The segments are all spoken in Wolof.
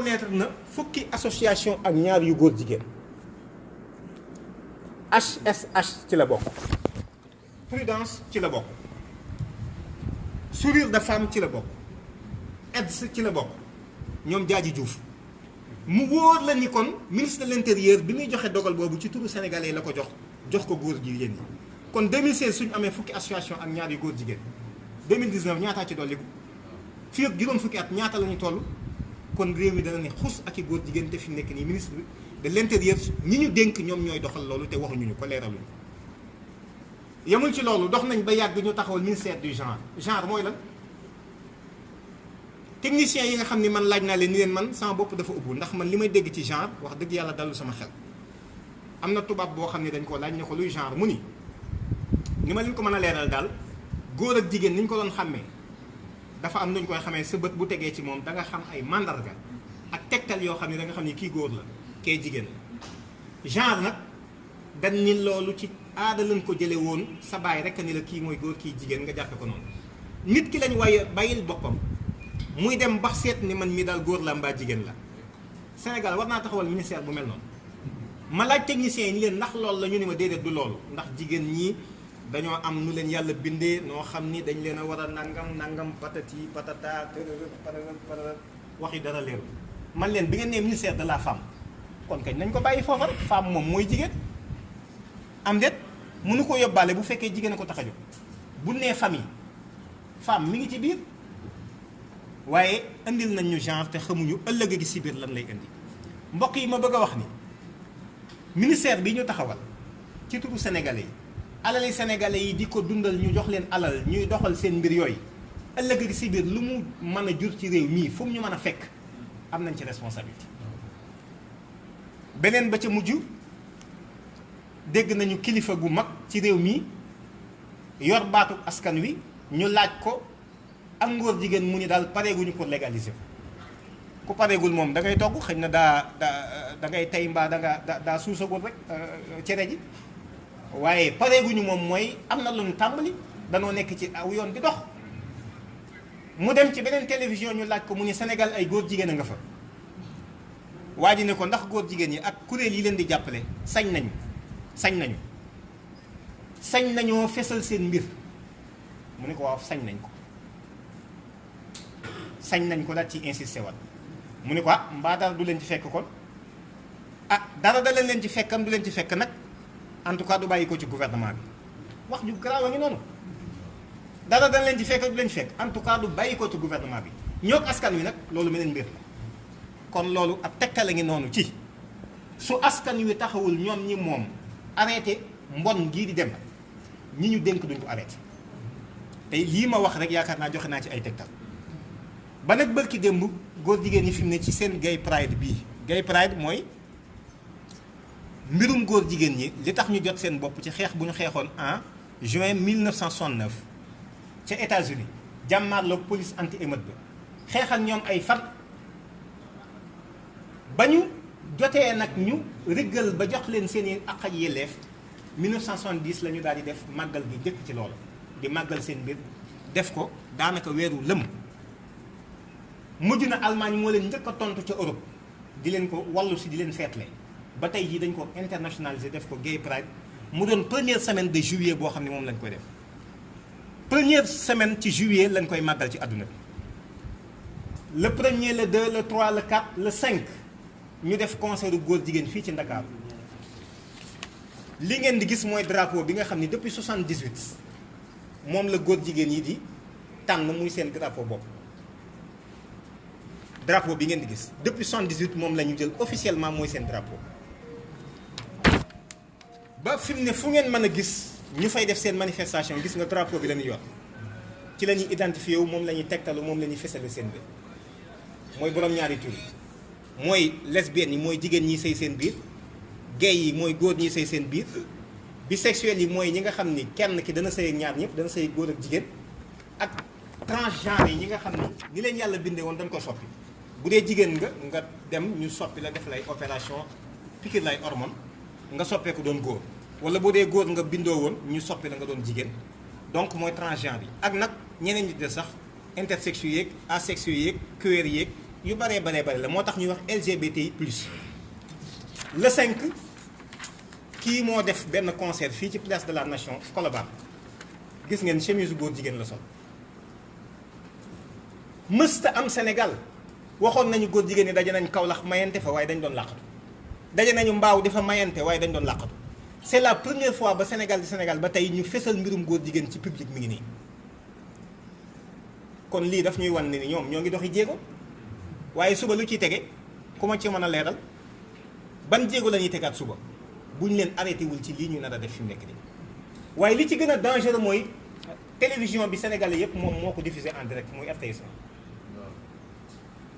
reconnaître na fukki association ak ñaar yu góor jigéen. HSH ci la bokk, Prudence ci la bokk, Sourire de Femme ci la bokk, AIDS ci la bokk, ñoom Jaaji Diouf. mu wóor la ni kon ministre de l'intérieur bi muy joxe dogal boobu ci turu sénégalais la ko jox ko góor jigéen ñi. kon 2016 suñu amee fukki association ak ñaar yu góor jigéen 2019 ñaataa ci dolliku fii ak juróom fukki at ñaata la ñu toll. kon réew mi dana ne xus ak i góor jigéen te fi mu nekk nii ministre de l'intérieur ñi ñu dénk ñoom ñooy doxal loolu te waxuñu ñu ko leeraluñu ko. yemul ci loolu dox nañ ba yàgg ñu taxawal ministère du genre mooy lan. techniciens yi nga xam ni man laaj naa leen ni leen man sama bopp dafa ubbu ndax man li may dégg ci genre wax dëgg yàlla dallu sama xel. am na tubaab boo xam ne dañ koo laaj ne ko luy genre mu ni ma leen ko mën a leeral daal góor ak jigéen ni ñu ko doon xàmmee dafa am nuñ koy xamee sa bët bu tegee ci moom da nga xam ay mandarga ak tegtal yoo xam ne da nga xam ni kii góor la kee jigéen la. genre nag dañ ni loolu ci aada lañ ko jële woon sa baay rek ni la kii mooy góor kii jigéen nga jàppe ko noonu nit ki lañ waaye bàyyil boppam. muy dem ba seet ni man mii daal góor la mbaa jigéen la Sénégal war naa taxawal ministère bu mel noonu ma laaj techniciens yi ni leen ndax loolu la ñu ni ma déedéet du loolu ndax jigéen ñi dañoo am nu leen yàlla bindee noo xam ni dañ leen a war a nangam patati patata waxi dara leeru man leen bi ngeen nee ministère de la femme kon kañ nañ ko bàyyi foofa rek femme moom mooy jigéen am déet mënu ko yóbbaale bu fekkee jigéen a ko tax a jóg bu nee famille femme mi ngi ci biir. waaye indil nañ ñu genre te xamuñu ëllëg gi si biir lan lay indi mbokk yi ma bëgg a wax ni ministère bi ñu taxawal ci turu sénégalais yi alali sénégalais yi di ko dundal ñu jox leen alal ñuy doxal seen mbir yooyu ëllëg gi si biir lu mu mën a jur ci réew mii fu mu ñu mën a fekk am nañ ci responsabilité. beneen ba ca mujj dégg nañu kilifa gu mag ci réew mii yor baatu askan wi ñu laaj ko. ak ngóor jigéen mu ni daal pareeguñu pour légaliser ku pareegul moom da ngay togg xëy na da ngay tey mbaa daa suusagul rek cere ji waaye pareeguñu moom mooy am na lu ñu tàmbali danoo nekk ci aw yoon di dox mu dem ci beneen télévision ñu laaj ko mu ni Sénégal ay góor jigéen a nga fa waa ji ne ko ndax góor jigéen yi ak kuréel yi leen di jàppale sañ nañoo fesal seen mbir mu ne ko waaw sañ nañ ko daal ci insisté wat mu ne ko mbaa dara du leen ci fekk kon dara da leen ci fekkam du leen ci fekk nag en tout cas du bàyyi ko ci gouvernement bi wax ju garaaw a ngi noonu dara da leen ci fekk du leen ci fekk en tout cas du bàyyi ko ci gouvernement bi ñoo askan wi nag loolu meneen mbir la kon loolu ab tegtal a ngi noonu ci su askan wi taxawul ñoom ñi moom arrêté mbon gii di dem ñi ñu dénk duñ ko arrêté tey lii ma wax rek yaakaar naa joxe naa ci ay tegtal ba nag bërki démb góor jigéen ñi fi mu ne ci seen gay pride bii gay pride mooy mbirum góor jigéen ñi li tax ñu jot seen bopp ci xeex bu ñu xeexoon en juin 1969 ca États-Unis jàmmaarloog police anti émeute ba xeexal ñoom ay fan ba ñu jotee nag ñu rëggal ba jox leen seen i àq ak yelleef 1970 la ñu daal di def màggal gi njëkk ci loolu di màggal seen mbir def ko daanaka weeru lëm mujj na Allemagne moo leen njëkk a tontu ca Europe di leen ko wallu si di leen feetle ba tey jii dañ ko internationalisé def ko Gay Pride mu doon première semaine de juillet boo xam ne moom lañ koy def première semaine ci juillet lañ koy màggal ci àdduna bi le premier le 2 le 3 le 4 le 5 ñu def concert góor jigéen fii ci Ndakaaru li ngeen di gis mooy drapeau bi nga xam ne depuis 78 moom la góor jigéen yi di tànn muy seen drapeau bopp drapeau bi ngeen di gis depuis 78 moom la ñu jël officiellement mooy seen drapeau ba fi mu ne fu ngeen mën a gis ñu fay def seen manifestation gis nga drapeau bi la ñuy yor ci la ñuy identifié wu moom la ñuy tegtalu moom la ñuy fesale seen biir mooy borom ñaari tur yi mooy lesbiennes yi mooy jigéen ñi sëy seen biir gay yi mooy góor ñi sëy seen biir bisexuels yi mooy ñi nga xam ni kenn ki dana sëy ak ñaar ñëpp dana sëy góor ak jigéen ak transgenre yi ñi nga xam ni leen yàlla bindee woon dañ ko soppi bu dee jigéen nga dem ñu soppi la def lay opération piqûre lay hormone nga soppeeku doon góor wala boo dee góor nga bindoo woon ñu soppi la nga doon jigéen donc mooy transgenre yi ak nag ñeneen ñi de sax intersexuels yeeg asexuels yeeg queer yeeg yu baree la moo tax ñuy wax LGBTI plus. le 5 kii moo def benn concert fii ci place de la nation Colobane gis ngeen chemise góor jigéen la sol mësta am Sénégal waxoon nañu góor jigéen ñi daje nañ Kaolack mayante fa waaye dañ doon làqatu daje nañu mbaaw di fa mayante waaye dañ doon làqatu c'est la première fois ba Sénégal di Sénégal ba tey ñu fesal mbirum góor jigéen ci public mi ngi nii kon lii daf ñuy wan ne ni ñoom ñoo ngi doxi jéego waaye suba lu ciy tege ku ma ci mën a leeral ban jéego la ñuy tegaat suba bu ñu leen arrêté wul ci lii ñu nar a def fi mu nekk nii waaye li ci gën a dangereux mooy télévision bi sénégalais yëpp moom moo ko diffusé en direct muy RTS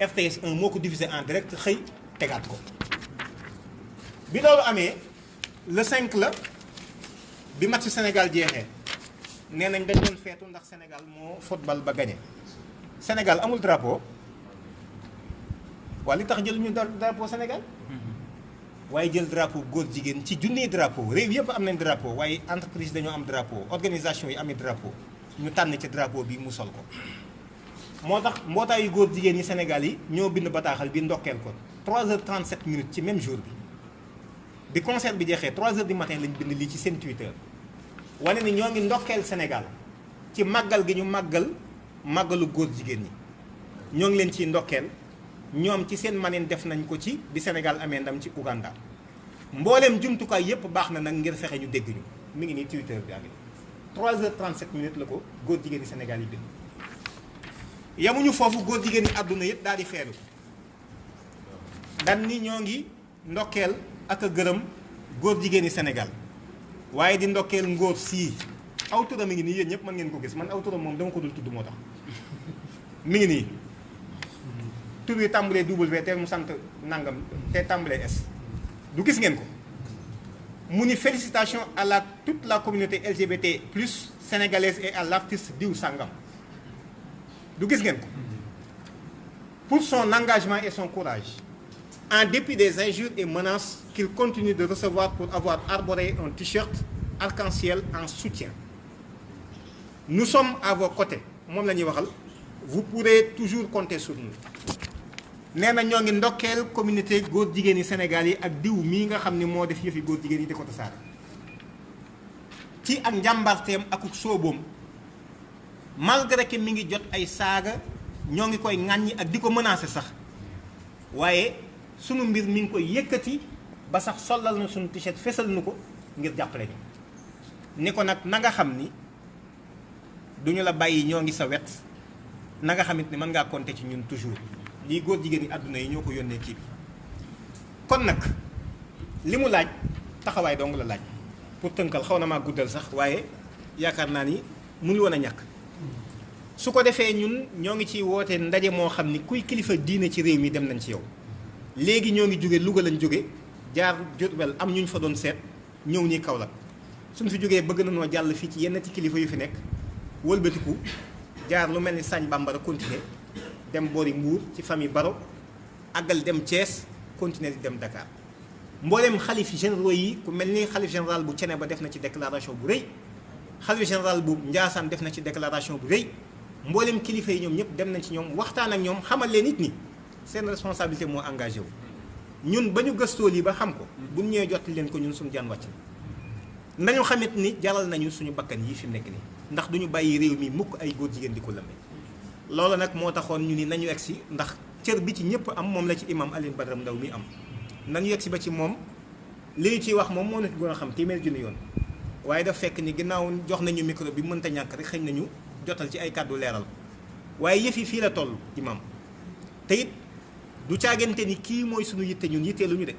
1 RTS 1 moo ko diffusé en direct xëy tegaat ko bi loolu amee le 5 la bi match Sénégal jeexee nee nañ dañ doon feetu ndax Sénégal moo football ba gagné Sénégal amul drapeau waaye li tax jël ñu drapeau Sénégal waaye jël drapeau góor jigéen ci junniy drapeau réew yëpp am nañ drapeau waaye entreprise dañoo am drapeau organisation yi amee drapeau ñu tànn ci drapeau bi mu sol ko moo tax mbootaayu góor jigéen yi Sénégal yi ñoo bind bataaxal bi ndokkeel ko 3h37 minutes ci même jour bi concert bi jeexee 3h du matin lañ bind lii ci seen Twitter wane ni ñoo ngi ndokkeel Sénégal ci màggal gi ñu màggalu góor jigéen ñi ñoo ngi leen ciy ndokkeel ñoom ci seen manin def nañ ko ci bi Sénégal amee ndam ci Ouganda mbooleem jumtukaay yépp baax na nag ngir fexe ñu dégg ñu mi ngi nii Twitter bi ak 3h37 minutes la ko góor jigéen ñi Sénégal yi bind yamuñu foofu góor jigéen ñi àdduna yëpp daal di feeru dan ni ñoo ngi ndokkeel ak a gërëm góor jigéen ñi Sénégal waaye di ndokkeel ngóor sii aw turam mi ngi nii yéen ñëpp mën ngeen ko gis man aw turam moom dama ko dul tudd moo tax mi ngi nii tur bi tàmbalee W te mu sant nangam te tàmbalee S du gis ngeen ko mu ni félicitations à toute la communauté LGBT plus sénégalaise et à l'artiste diw sangam du gis ngeen ko pour son engagement et son courage en dépit des injures et menaces qu'il continue de recevoir pour avoir arboré un t-shirt arc-en-ciel en soutien nous sommes à vos côtés moom la ñuy waxal vous pourrez toujours compter sur nous nee na ñoo ngi ndokkeel communauté góor jigéen yi Sénégal yi ak diw mii nga xam ni moo def yëfi góor jigéen yi di ko tasaare ci ak njàmbarteem akuk sóoboom malgré que mi ngi jot ay saaga ñoo ngi koy ŋàññi ak di ko menacer sax waaye sunu mbir mi ngi koy yëkkati ba sax solal na sunu t-shirt fesal nu ko ngir jàppale ñu ni ko nag na nga xam ni duñu la bàyyi ñoo ngi sa wet na nga xamit ni mën ngaa compter ci ñun toujours lii góor jigéen yi àdduna yi ñoo ko yónnee kii bi kon nag li mu laaj taxawaay dong la laaj pour tënkal xaw na maa guddal sax waaye yaakaar naa ni mënul woon a ñàkk su ko defee ñun ñoo ngi ci woote ndaje moo xam ni kuy kilifa diine ci réew mi dem nañ ci yow léegi ñoo ngi jóge Louga lañ jóge jaar Diourbel am ñu fa doon seet ñëw nii Kaolack suñu fi jógee bëgg na noo jàll fii ci yenn ci kilifa yu fi nekk wëlbatiku jaar lu mel ni Sagne Bambara continuer dem boori Mbour ci famille Baro àggal dem Thiès continuer di dem Dakar mbooleem xalif généraux yi ku mel ni xalif général bu Thiénaba def na ci déclaration bu rëy xalif général bu Ndiassane def na ci déclaration bu rëy mbooleem kilifa yi ñoom ñëpp dem nañ ci ñoom waxtaan ak ñoom xamal leen nit ñi seen responsabilité moo engagé wu ñun ba ñu gëstoo lii ba xam ko bu ñu ñëwee jottali leen ko ñun suñu jaan wàcc na nañu xamit ni jaral nañu suñu bakkan yi fi mu nekk nii ndax duñu bàyyi réew mi mukk ay góor jigéen di ko lëmbe loolu nag moo taxoon ñu ni nañu egsi ndax cër bi ci ñëpp am moom la ci imam Alioune Badara Ndao mi am nañu egsi ba ci moom li ñu ciy wax moom moo na gën a xam téeméer junni yoon waaye daf fekk ni ginnaaw jox nañu micro bi mënta ñàkk rek xëy nañu jotal ci ay kàddu leeral waaye yëf yi fii la toll imam te it du caagante ni kii mooy suñu yitte ñun yitteelu ñu de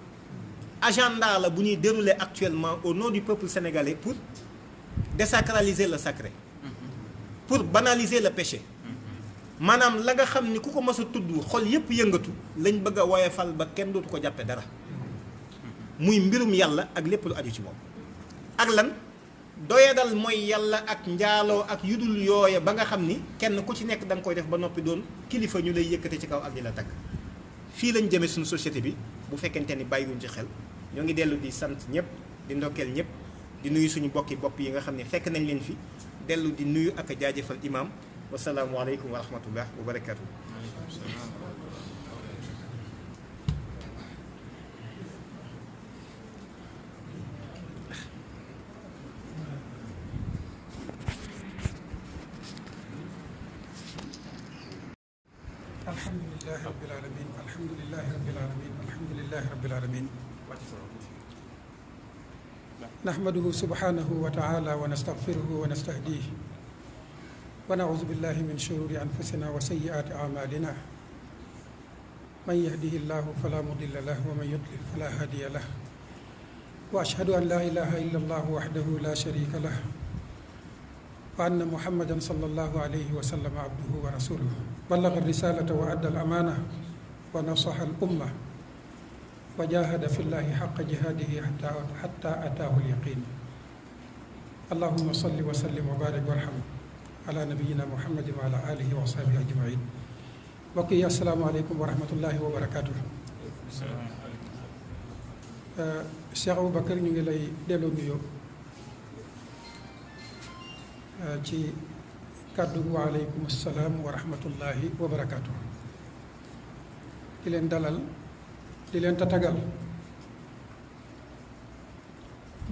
agenda la bu ñuy dérouler actuellement au nom du peuple sénégalais pour désacraliser le sacré pour banaliser le péché maanaam la nga xam ni ku ko mës a tudd xol yépp yëngatu lañ bëgg a woyofal ba kenn dootu ko jàppe dara muy mbirum yàlla ak lépp lu aju ci moom ak lan doyadal mooy yàlla ak njaaloo ak yudul yooya ba nga xam ni kenn ku ci nekk da nga koy def ba noppi doon kilifa ñu lay yëkkate ci kaw ak di la tagg fii lañ jëmee suñu société bi bu fekkente ni bàyyiwuñ ci xel ñoo ngi dellu di sant ñëpp di ndokkeel ñëpp di nuyu suñu bokki bopp yi nga xam ne fekk nañ leen fi dellu di nuyu ak a jaajëfal imam wasalaamualeykum wa rahmatullah wa barakatuh alhamdulillahi rabbil alamin alhamdulillahi rabbil alamin alhamdulillahi rabbil alamin nahmaduhu subhanahu wa ta'ala wa nastaghfiruhu wa nastahdihi wa na'udhu billahi min shururi anfusina wa sayyiati a'malina man yahdihillahu fala mudilla lahu wa man yudlil fala hadiya lahu wa ashhadu an la ilaha illa allah wahdahu la sharika lahu wa anna muhammadan sallallahu alayhi wa sallam abduhu wa rasuluhu ballagha ar-risalata wa adda al-amana wa nasaha al-umma wa jahada fi llahi haqqa jihadihi hatta ataahu al-yaqin allahumma salli wa sallim wa barik warham ala nabiyyina muhammadin wa ala alihi wa sahbihi ajmain. mbokk yi asalaamaaleykum wa rahmatullahi wa barakaatu. Cheikh Aboubacar ñu ngi lay delloo nuyoo ci kàddu waaleykum salaam wa rahmatullahi wa barakaatu. di leen dalal di leen tatagal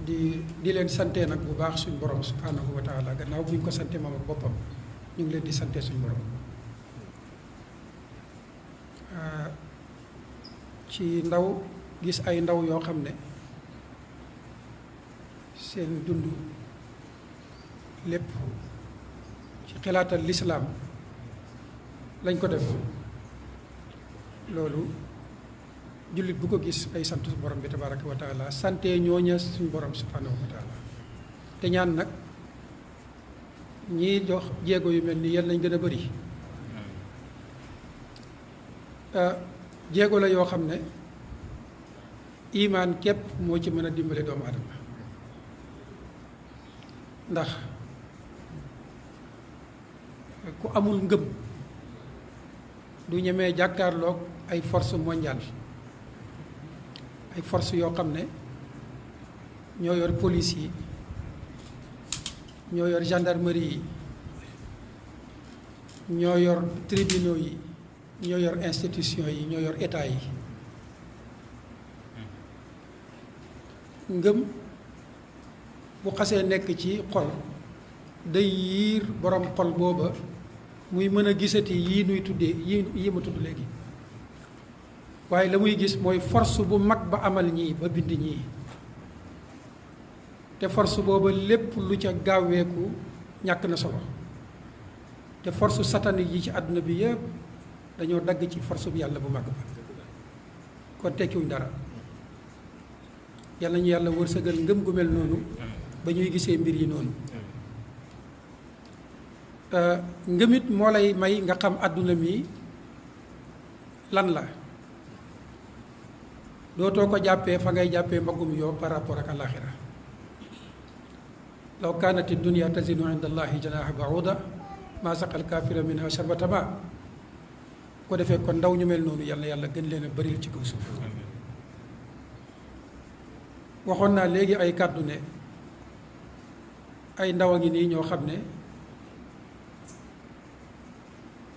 di leen sante nag bu baax suñ borom subhanahu wa taala gannaaw bu ñu ko sante moom ak boppam ñu ngi leen di sante suñ borom ci ndaw gis ay ndaw yoo xam ne seen dund lépp ci xalaatal lislaam lañ ko def loolu jullit bu ko gis ay sant borom bi tabaraka wa taala sante ñooña suñ borom subhanahu wa taala te ñaan nag ñii jox jéego yu mel ni yal nañ gën a bëri jéego la yoo xam ne imaan képp moo ci mën a dimbale doomu aadama ndax ku amul ngëm du ñemee jàkkaarloog ay force mondiale ay force yoo xam ne ñoo yor police yi ñoo yor gendarmerie yi ñoo yor tribunaux yi ñoo yor institution yi ñoo yor état yi ngëm bu xasee nekk ci xol day yiir borom xol booba muy mën a gisati yii nuy tuddee yii ma tudd léegi waaye la muy gis mooy force bu mag ba amal ñii ba bind ñii te force booba lépp lu ca gaaweeku ñàkk na solo te force satanique yi ci àdduna bi yëpp dañoo dagg ci force bu yàlla bu mag ba kon tekkiwuñ dara yàlla ñu yàlla wërsëgal ngëm gu mel noonu ba ñuy gisee mbir yi noonu ngëmit moo lay may nga xam àdduna mi lan la dootoo ko jàppee fa ngay jàppee mbaggum yoo par rapport ak àllaaxira law kaanati dunya tazinu inda allahi janaha bauda ma saqal kaafira minha sharbata ma ko defee kon ndaw ñu mel noonu yàlla yàlla gën leen a bëril ci kaw suuf waxoon naa léegi ay kàddu ne ay ndaw a ngi nii ñoo xam ne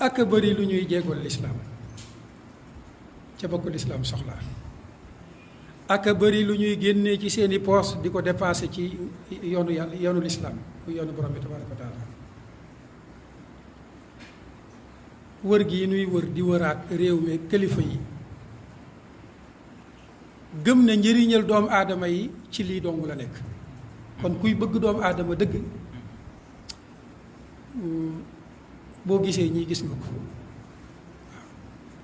ak a bëri lu ñuy jéegool lislaam ca bokk lislaam soxla ak a bëri lu ñuy génnee ci seeni poos di ko dépensé ci yoonu yàlla yoonu lislaam muy yoonu borom bi tabaraka wa taala wër gi nuy wër di wëraat réew mi kilifa yi gëm ne njëriñal doomu aadama yi ci lii dong la nekk kon kuy bëgg doomu aadama dëgg boo gisee ñii gis nga ko waaw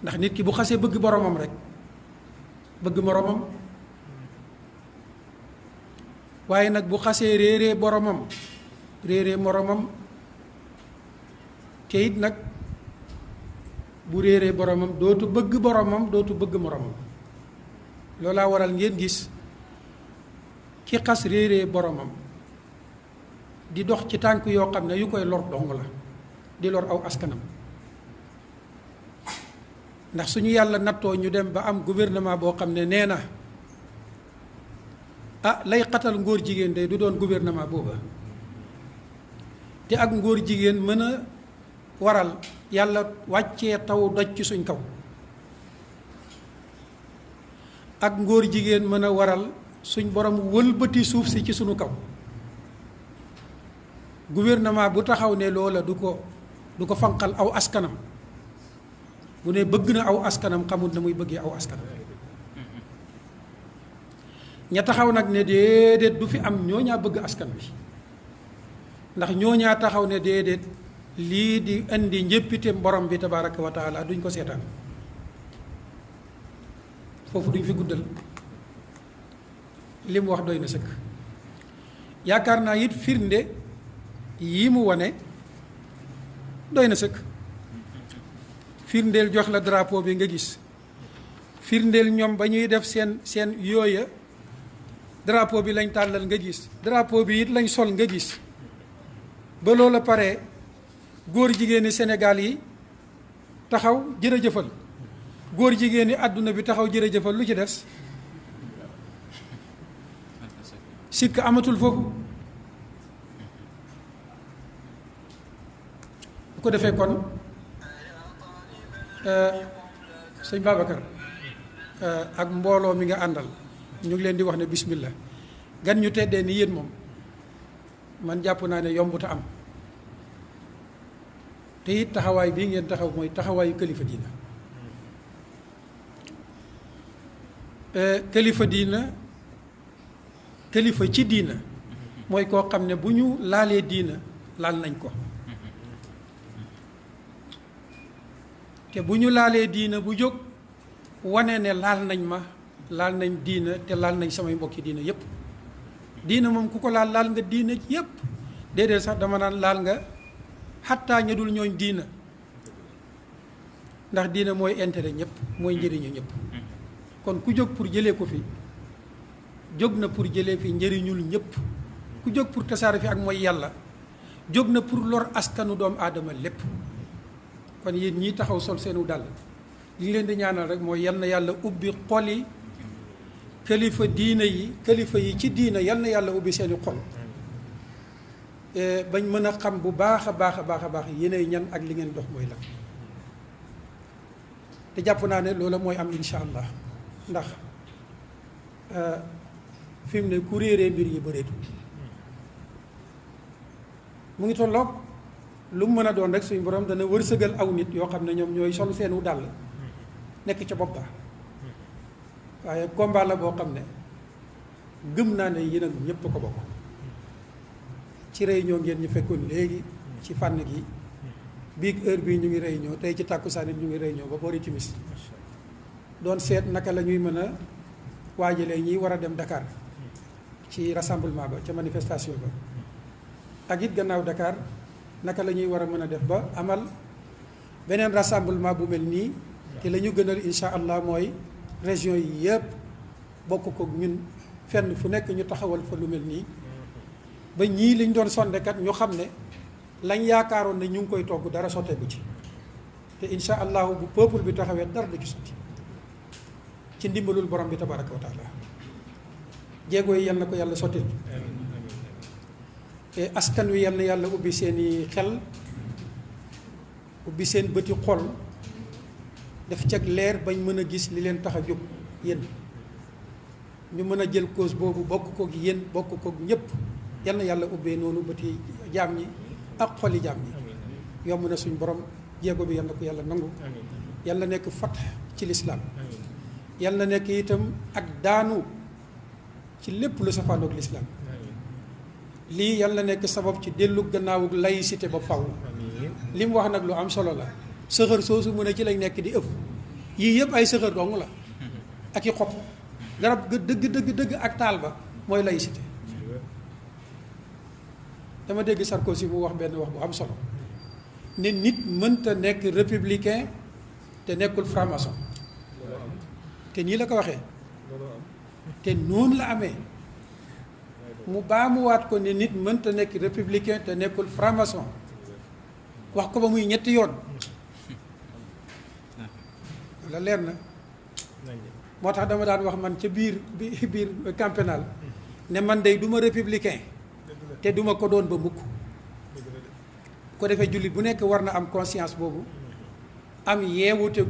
ndax nit ki bu xasee bëgg boromam rek bëgg moromam waaye nag bu xasee réeree boromam réeree moromam te it nag bu réeree boromam dootu bëgg boromam dootu bëgg moromam loolaa waral ngeen gis ki xas réeree boromam di dox ci tànk yoo xam ne yu koy lor dong la di lor aw askanam ndax suñu yàlla nattoo ñu dem ba am gouvernement boo xam ne nee na lay xatal ngóor jigéen day du doon gouvernement booba te ak ngóor jigéen mën a waral yàlla wàccee taw doj ci suñ kaw ak ngóor jigéen mën a waral suñ borom wëlbati suuf si ci suñu kaw gouvernement bu taxaw ne loola du ko fanqal aw askanam bu ne bëgg na aw askanam xamut na muy bëggee aw askanam. ña taxaw nag ne déedéet du fi am ñooñaa bëgg askan wi ndax ñooñaa taxaw ne déedéet lii di indi njëppite borom bi tabaraka wa taala duñ ko seetaan. foofu duñ fi guddal li mu wax doy na sëkk. yaakaar naa it firnde yi mu wane doy na sëkk. firndeel jox la drapeau bi nga gis firndeel ñoom ba ñuy def seen yooya drapeau bi lañ tàllal nga gis drapeau bi it lañ sol nga gis ba loola pare góor jigéeni Sénégal yi taxaw jërëjëfal góor jigéeni àdduna bi taxaw jërëjëfal lu ci des sikk amatul foofu. bu ko defee kon sëñ Babacar ak mbooloo mi nga àndal ñu ngi leen di wax ne bismillah gan ñu teddee ni yéen moom man jàpp naa ne yombuta am te it taxawaay bii ngeen taxaw mooy taxawaayu kilifa diina. kilifa diina kilifa ci diina mooy koo xam ne bu ñu laalee diina laal nañ ko te bu ñu laalee diina bu jóg wane ne laal nañ ma laal nañ diina te laal nañ samay mbokki diina yépp. diina moom ku ko laal nga diina yépp déedéet sax dama naan laal nga xattaa ña dul ñooñ diina ndax diina mooy intérêt ñëpp mooy njëriñu ñëpp. kon ku jóg pour jëlee ko fi jóg na pour jëlee fi njëriñul ñëpp ku jóg pour tasaare fi ak mooy yàlla jóg na pour lor askanu doomu aadama lépp. kon yéen ñii taxaw sol seenu dàll li leen di ñaanal rek mooy yal na yàlla ubbi xoli kilifa diina yi kilifa yi ci diina yal na yàlla ubbi seeni xol bañ mën a xam bu baax a baax a baax a baax yéenay ñan ak li ngeen dox mooy la. te jàpp naa ne loola mooy am insha allah ndax fi mu ne ku réeree mbir yi bëreetu mu ngi tolloog lu mu mën a doon rek suñu borom dana wërsëgal aw nit yoo xam ne ñoom ñooy sol seenu dàll nekk ca bopp ba waaye combat la boo xam ne gëm naa ne yéen ak ñëpp ko bokk. ci réunion ngeen ñu fekkoon léegi ci fànn gi biig heure bii ñu ngi réunion tey ci tàkkusaan it ñu ngi réunion ba boori timis doon seet naka la ñuy mën a waajalee ñi war a dem Dakar ci rassemblement ba ca manifestation ba ak it gannaaw Dakar naka la ñuy war a mën a def ba amal beneen rassemblement bu mel nii te la ñu gënal insha allah mooy région yi yëpp bokk ko ñun fenn fu nekk ñu taxawal fa lu mel nii ba ñii liñ doon sondekat ñu xam ne lañ yaakaaroon ne ñu ngi koy togg dara sotteeku ci te insha allahu bu peuple bi taxawee dara du ci sotti ci ndimbalul borom bi tabaraka wa taala jéego yi yal na ko yàlla sottil te askan wi yal na yàlla ubbi seeni xel ubbi seen bëti xol def cag leer bañ mën a gis li leen tax a jóg yéen ñu mën a jël cause boobu bokk koog yéen bokk koog ñëpp yal na yàlla ubbee noonu bëti jaam ñi ak xoli jaam ñi yomb na suñ borom jéego bi yal na ko yàlla nangu yal na nekk fat ci lislaam yal na nekk itam ak daanu ci lépp lu safaanoog lislaam lii yal na nekk sabab ci dellu gannaawug laïcité ba faw li mu wax nag lu am solo la sëxër soosu mu ne ci lañ nekk di ëpp yii yëpp ay sëxër dong la ak i xob garab ga dëgg ak taal ba mooy laïcité dama dégg Sarkozy mu wax benn wax bu am solo ne nit mënta nekk républicain te nekkul franc-maçon te nii la ko waxee te noonu la amee mu baamuwaat ko ne nit mënta nekk républicain te nekkul franc-maçon wax ko ba muy ñetti yoon la leer na moo tax dama daan wax man ca biir camp pénal ne man day du ma républicain te duma ko doon ba mukk ko defee jullit bu nekk war na am conscience boobu am yeewute